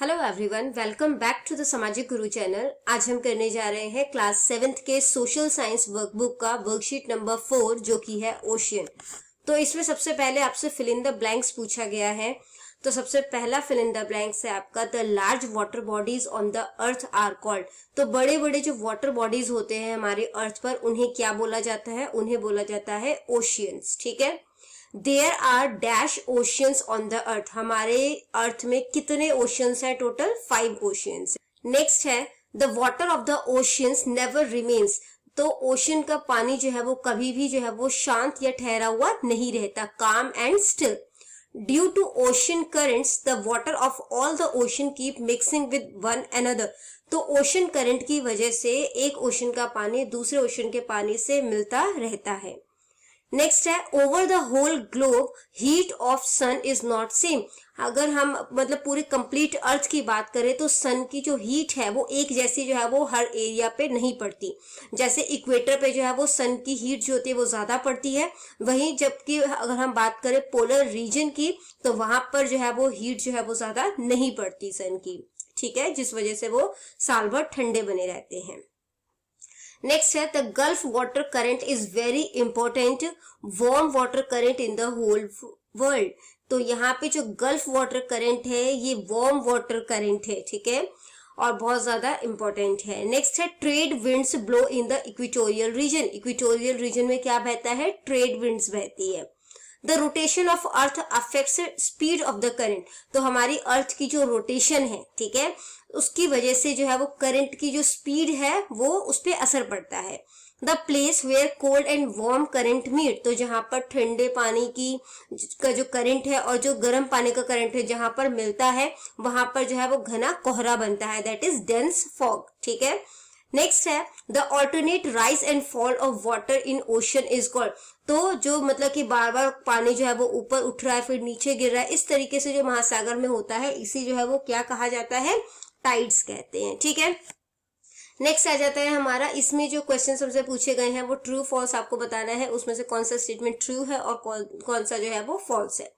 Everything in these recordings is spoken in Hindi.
Hello everyone, welcome back to the Samajik Guru channel. आज हम करने जा रहे हैं क्लास 7th के सोशल साइंस वर्कबुक का वर्कशीट नंबर 4 जो कि है ओशियन। तो इसमें सबसे पहले आपसे फिल इन द ब्लैंक्स पूछा गया है। तो सबसे पहला फिल इन द ब्लैंक्स है आपका the large water bodies on the earth are called. तो बड़े बड़े जो वाटर बॉडीज होते हैं हमारे अर्थ पर उन्हें क्या बोला जाता है? उन्हें बोला जाता है ओशियंस। ठीक है। There are dash oceans on the earth. हमारे अर्थ में कितने ओशियंस है? Total 5 oceans. नेक्स्ट है the water of the oceans never remains. तो ओशियन का पानी जो है वो कभी भी जो है वो शांत या ठहरा हुआ नहीं रहता, calm and still. Due to ocean currents the water of all the ocean keep mixing with one another. तो ओशियन करंट की वजह से एक ओशियन का पानी दूसरे ओशियन के पानी से मिलता रहता है। नेक्स्ट है over the whole globe heat of sun is not same. अगर हम मतलब पूरे कंप्लीट अर्थ की बात करें तो सन की जो हीट है वो एक जैसी जो है वो हर एरिया पे नहीं पड़ती। जैसे इक्वेटर पे जो है वो सन की हीट जो होती है वो ज्यादा पड़ती है, वहीं जबकि अगर हम बात करें पोलर रीजन की तो वहां पर जो है वो हीट जो है वो ज्यादा नहीं पड़ती सन की। ठीक है, जिस वजह से वो साल भर ठंडे बने रहते हैं। नेक्स्ट है the gulf water current is very important warm water current in the whole world. तो यहाँ पे जो गल्फ वाटर करंट है ये वार्म वाटर करंट है। ठीक है, और बहुत ज्यादा इंपॉर्टेंट है। नेक्स्ट है trade winds blow in the equatorial region. Equatorial region में क्या बहता है? ट्रेड विंड्स बहती है। The rotation of earth affects speed of the current. तो हमारी अर्थ की जो रोटेशन है, ठीक है, उसकी वजह से जो है वो करंट की जो स्पीड है वो उस पर असर पड़ता है। The place where cold and warm current meet. तो जहां पर ठंडे पानी की का जो करंट है और जो गर्म पानी का करंट है जहां पर मिलता है वहां पर जो है वो घना कोहरा बनता है, दैट इज डेंस फॉग। ठीक है। नेक्स्ट है the alternate rise and fall of water in ocean is called. तो जो मतलब कि बार बार पानी जो है वो ऊपर उठ रहा है फिर नीचे गिर रहा है, इस तरीके से जो महासागर में होता है इसी जो है वो क्या कहा जाता है? टाइड्स कहते हैं। ठीक है। नेक्स्ट आ जाता है हमारा, इसमें जो क्वेश्चन हमसे पूछे गए हैं वो ट्रू फॉल्स आपको बताना है, उसमें से कौन सा स्टेटमेंट ट्रू है और कौन सा जो है वो फॉल्स है।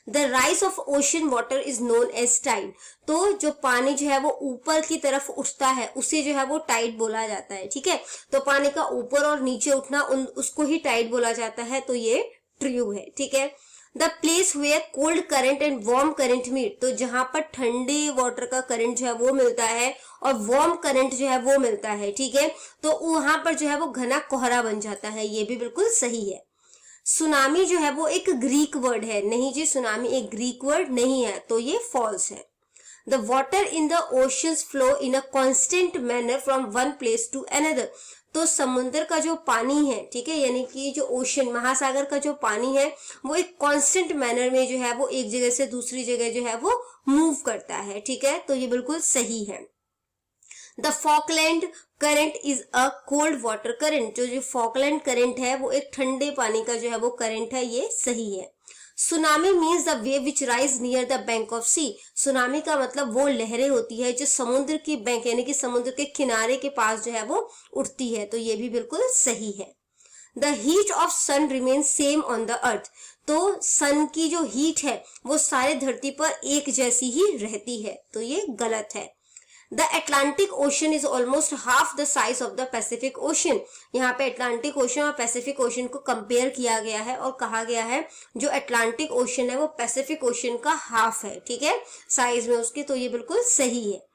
The rise of ocean water is known as tide. तो जो पानी जो है वो ऊपर की तरफ उठता है उसे जो है वो टाइड बोला जाता है। ठीक है, तो पानी का ऊपर और नीचे उठना उसको ही टाइड बोला जाता है, तो ये ट्रू है। ठीक है। The place where cold current and warm current meet. तो जहां पर ठंडे वाटर का करंट जो है वो मिलता है और वार्म करंट जो है वो मिलता है, ठीक है, तो वहां पर जो है वो घना कोहरा बन जाता है, ये भी बिल्कुल सही है। सुनामी जो है वो एक ग्रीक वर्ड है। नहीं जी, सुनामी एक ग्रीक वर्ड नहीं है, तो ये फॉल्स है। The water in the oceans flow in a constant manner from one place to another. तो समुद्र का जो पानी है, ठीक है, यानी कि जो ओशन महासागर का जो पानी है वो एक कांस्टेंट मैनर में जो है वो एक जगह से दूसरी जगह जो है वो मूव करता है। ठीक है, तो ये बिल्कुल सही है। The Falkland current is a cold water current. जो फॉकलैंड करंट है वो एक ठंडे पानी का जो है वो करंट है, ये सही है। Tsunami means the wave which rise near the bank of sea. Tsunami का मतलब वो लहरें होती है जो समुद्र की बैंक यानी कि समुद्र के किनारे के पास जो है वो उठती है, तो ये भी बिल्कुल सही है। The heat of sun remain same on the earth. तो सन की जो हीट है वो सारे धरती पर एक जैसी ही रहती है, तो ये गलत है। The Atlantic ocean is almost half the size of the Pacific ocean. यहाँ पे अटलांटिक ओशन और पैसिफिक ओशन को कंपेयर किया गया है और कहा गया है जो अटलांटिक ओशन है वो पैसिफिक ओशन का हाफ है, ठीक है, साइज में उसकी, तो ये बिल्कुल सही है।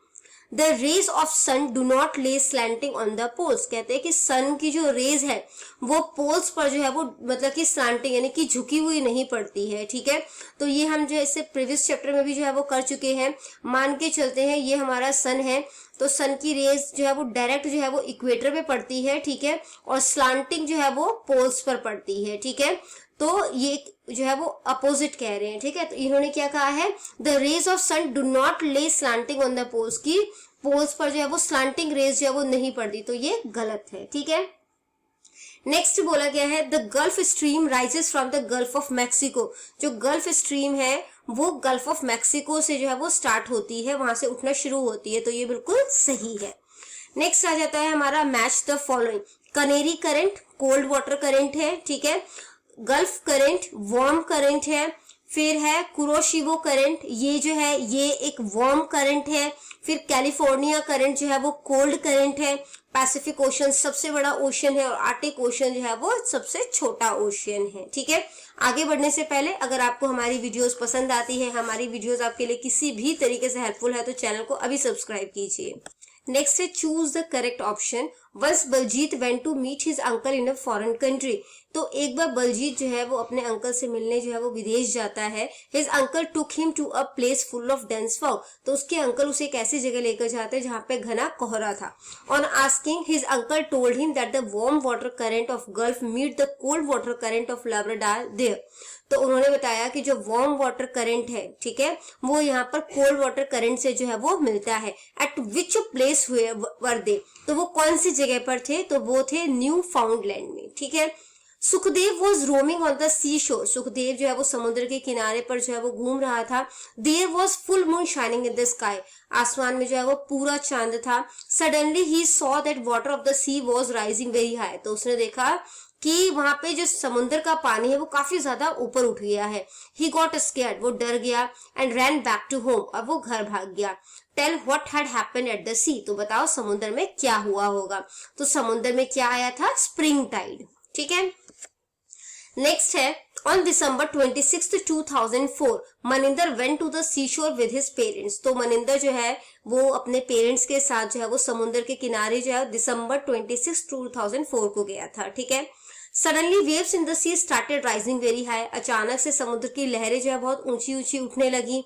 The rays of sun do not lie slanting on the poles. कहते हैं कि सन की जो रेज है वो पोल्स पर जो है वो मतलब कि स्लैंटिंग यानी कि झुकी हुई नहीं पड़ती है। ठीक है, तो ये हम जो इससे प्रीवियस चैप्टर में भी जो है वो कर चुके हैं। मान के चलते हैं ये हमारा सन है, तो सन की रेज जो है वो डायरेक्ट जो है वो इक्वेटर पे पड़ती है, ठीक है, और स्लांटिंग जो है वो पोल्स पर पड़ती है। ठीक है, तो ये जो है वो अपोजिट कह रहे हैं। ठीक है, तो इन्होंने क्या कहा है? The rays of sun do not lie slanting on the poles, की पोल्स पर जो है वो स्लांटिंग रेज जो है वो नहीं पड़ती, तो ये गलत है। ठीक है। नेक्स्ट बोला गया है the gulf stream rises from the gulf of Mexico. जो गल्फ स्ट्रीम है वो गल्फ ऑफ मैक्सिको से जो है वो स्टार्ट होती है, वहां से उठना शुरू होती है, तो ये बिल्कुल सही है। नेक्स्ट आ जाता है हमारा match the following. Canary current cold water current है, ठीक है, गल्फ करंट वार्म करंट है, फिर है कुरोशिबो करंट, ये जो है ये एक वार्म करंट है। फिर कैलिफोर्निया करंट जो है वो कोल्ड करंट है। पैसिफिक ओशन सबसे बड़ा ओशन है और आर्टिक ओशन जो है वो सबसे छोटा ओशन है। ठीक है, आगे बढ़ने से पहले अगर आपको हमारी वीडियोस पसंद आती है, हमारी वीडियोस आपके लिए किसी भी तरीके से हेल्पफुल है, तो चैनल को अभी सब्सक्राइब कीजिए। नेक्स्ट है choose the correct option. Once Baljit went to meet his uncle in a foreign country. तो एक बार बलजीत जो है वो अपने अंकल से मिलने जो है वो विदेश जाता है। His uncle took him to a place full of dense fog. तो उसके अंकल उसे एक ऐसी जगह लेकर जाते हैं जहाँ पे घना कोहरा था। On asking his uncle told him that the warm water current of gulf meet the cold water current of Labrador there. तो उन्होंने बताया कि जो वार्म वाटर करंट है, ठीक है, वो यहाँ पर कोल्ड वाटर करंट से जो है वो मिलता है। एट विच प्लेस हुए वर दे, तो वो कौन सी जगह पर थे, तो वो थे न्यू फाउंडलैंड में। ठीक है, Sukhdev was roaming on the seashore. Sukhdev जो है वो समुद्र के किनारे पर जो है वो घूम रहा था। There was full moon shining in the sky. आसमान में जो है वो पूरा चांद था। सडनली ही saw that water of the sea was rising very high. तो उसने देखा कि वहां पे जो समुद्र का पानी है वो काफी ज्यादा ऊपर उठ गया है। ही गॉट स्कैर्ड, वो डर गया। And ran back to home, और वो घर भाग गया। Tell what had happened at the sea, तो बताओ समुद्र में क्या हुआ होगा। तो समुद्र में क्या आया था, स्प्रिंग टाइड। ठीक है, नेक्स्ट है on December 26, 2004 Maninder went to the seashore with his parents. तो मनिंदर जो है वो अपने पेरेंट्स के साथ जो है वो समुद्र के किनारे जो है दिसंबर 26, 2004 को गया था। ठीक है, suddenly waves in the sea started rising very high. अचानक से समुद्र की लहरें जो है बहुत ऊंची ऊंची उठने लगी।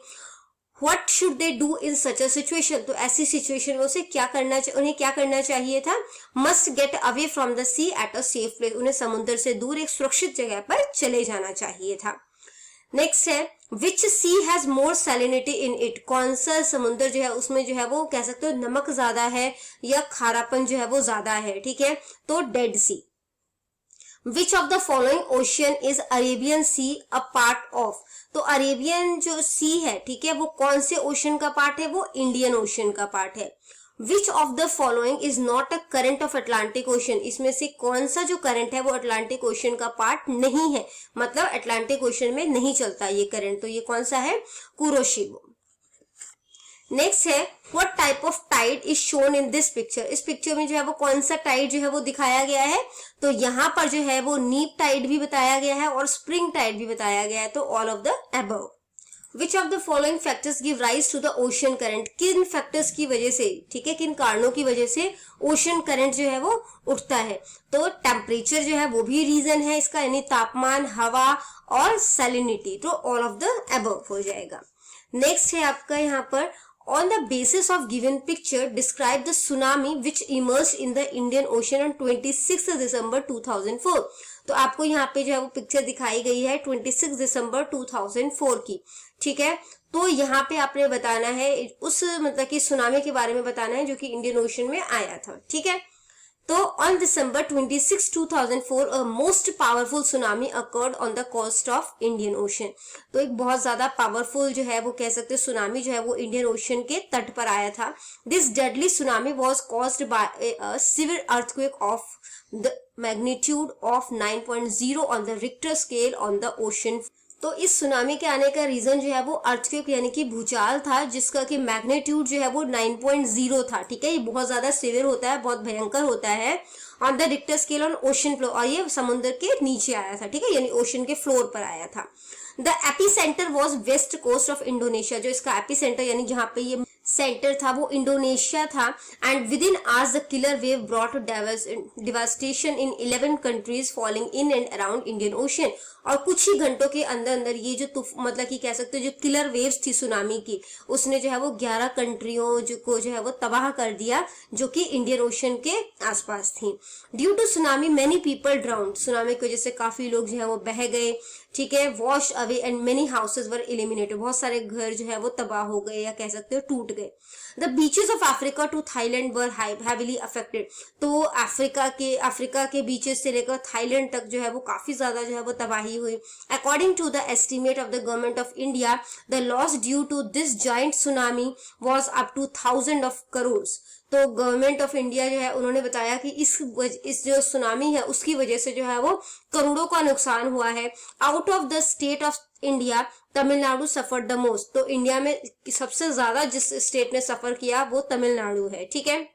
What should they do in such a situation? तो ऐसी सिचुएशन में उन्हें क्या करना चाहिए था। Must get away from the sea at a safe place. उन्हें समुद्र से दूर एक सुरक्षित जगह पर चले जाना चाहिए था। नेक्स्ट है which sea has more salinity in it. कौन सा समुद्र जो है उसमें जो है वो कह सकते हो नमक ज्यादा है या खारापन जो है वो ज्यादा है। ठीक है, तो dead sea. Which of the following ocean is Arabian sea a part of. तो अरेबियन जो सी है, ठीक है, वो कौन से ओशन का पार्ट है, वो इंडियन ओशन का पार्ट है। विच of the following is not a current of Atlantic ocean. इसमें से कौन सा जो करंट है वो अटलांटिक ओशन का पार्ट नहीं है, मतलब अटलांटिक ओशन में नहीं चलता ये करंट। तो ये कौन सा है, कुरोशिबो। नेक्स्ट है what type of tide is shown in this picture. इस पिक्चर में जो है वो कौन सा टाइड जो है वो दिखाया गया है। तो यहाँ पर जो है वो नीप टाइड भी बताया गया है और स्प्रिंग टाइड भी बताया गया है। तो all of the above. Which of the following factors give rise to the ocean current. किन फैक्टर्स की वजह से, ठीक है, किन कारणों की वजह से ओशन करंट जो है वो उठता है। तो टेम्परेचर जो है वो भी रीजन है इसका, यानी तापमान, हवा और सैलिनिटी। तो ऑल ऑफ द अबव हो जाएगा। नेक्स्ट है आपका यहाँ पर On the basis of given picture, describe the tsunami which emerged in the Indian Ocean on 26 December 2004. तो आपको यहाँ पे जो है वो पिक्चर दिखाई गई है 26 दिसंबर 2004 की। ठीक है, तो यहाँ पे आपने बताना है उस मतलब कि सुनामी के बारे में बताना है जो कि इंडियन ओशन में आया था। ठीक है, तो on December 26, 2004 a most powerful tsunami occurred on the coast of Indian ocean. तो एक बहुत ज्यादा पावरफुल जो है वो कह सकते हैं सुनामी जो है वो इंडियन ओशन के तट पर आया था। This deadly tsunami was caused by a severe earthquake of the magnitude of 9.0 on the Richter scale on the ocean. तो इस सुनामी के आने का रीजन जो है वो अर्थक्वेक यानी कि भूचाल था, जिसका कि मैग्नीट्यूड जो है वो 9.0 था। ठीक है, ये बहुत ज्यादा सीवियर होता है, बहुत भयंकर होता है on the Richter scale on ocean floor, और ये समुद्र के नीचे आया था। ठीक है, यानी ओशन के फ्लोर पर आया था। The epicentre was west coast of Indonesia. जो इसका एपिसेंटर यानी जहाँ पे ये सेंटर था वो इंडोनेशिया था। And with in hours the killer wave brought devastation in 11 countries falling in and around Indian ocean. और कुछ ही घंटों के अंदर अंदर ये जो मतलब कि कह सकते हो जो किलर वेव्स थी सुनामी की, उसने जो है वो 11 कंट्रियों को जो है वो तबाह कर दिया जो कि इंडियन ओशन के आसपास थी। Due to tsunami many people drowned. Tsunami की वजह से काफी लोग जो है वो बह गए। ठीक है, wash away and many houses were eliminated. बहुत सारे घर जो है वो तबाह हो गए या कह सकते हो टूट गए। The beaches of Africa to Thailand were heavily affected. तो अफ्रीका के बीचेस से लेकर थाईलैंड तक जो है वो काफी ज्यादा जो है वो तबाही हुई। According to the estimate of the government of India, the loss due to this giant tsunami was up to 1000 of crores। तो गवर्नमेंट ऑफ इंडिया जो है उन्होंने बताया कि इस जो सुनामी है उसकी वजह से जो है वो करोड़ों का नुकसान हुआ है। Out of the state of India Tamil Nadu suffer the most. तो इंडिया में सबसे ज्यादा जिस स्टेट ने सफर किया वो तमिलनाडु है, ठीक है।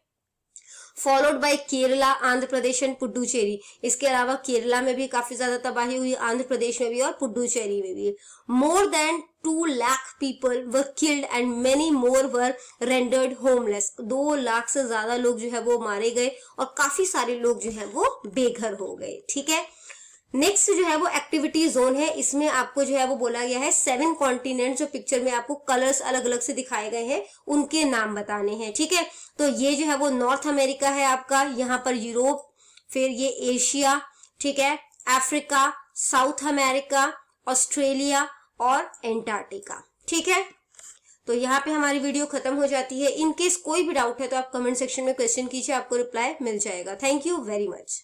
Followed by Kerala, Andhra Pradesh and Puducherry. इसके अलावा केरला में भी काफी ज्यादा तबाही हुई, आंध्र प्रदेश में भी और पुडुचेरी में भी। More than 2 lakh people were killed and many more were rendered homeless. 2 lakh से ज्यादा लोग जो है वो मारे गए और काफी सारे लोग जो है वो बेघर हो गए, ठीक है। नेक्स्ट जो है वो एक्टिविटी जोन है। इसमें आपको जो है वो बोला गया है 7 कॉन्टिनेंट, जो पिक्चर में आपको कलर्स अलग अलग से दिखाए गए हैं उनके नाम बताने हैं, ठीक है। तो ये जो है वो नॉर्थ अमेरिका है आपका, यहाँ पर यूरोप, फिर ये एशिया, ठीक है, अफ्रीका, साउथ अमेरिका, ऑस्ट्रेलिया और एंटार्क्टिका, ठीक है। तो यहाँ पे हमारी वीडियो खत्म हो जाती है। इन केस कोई भी डाउट है तो आप कमेंट सेक्शन में क्वेश्चन कीजिए, आपको रिप्लाई मिल जाएगा। Thank you very much.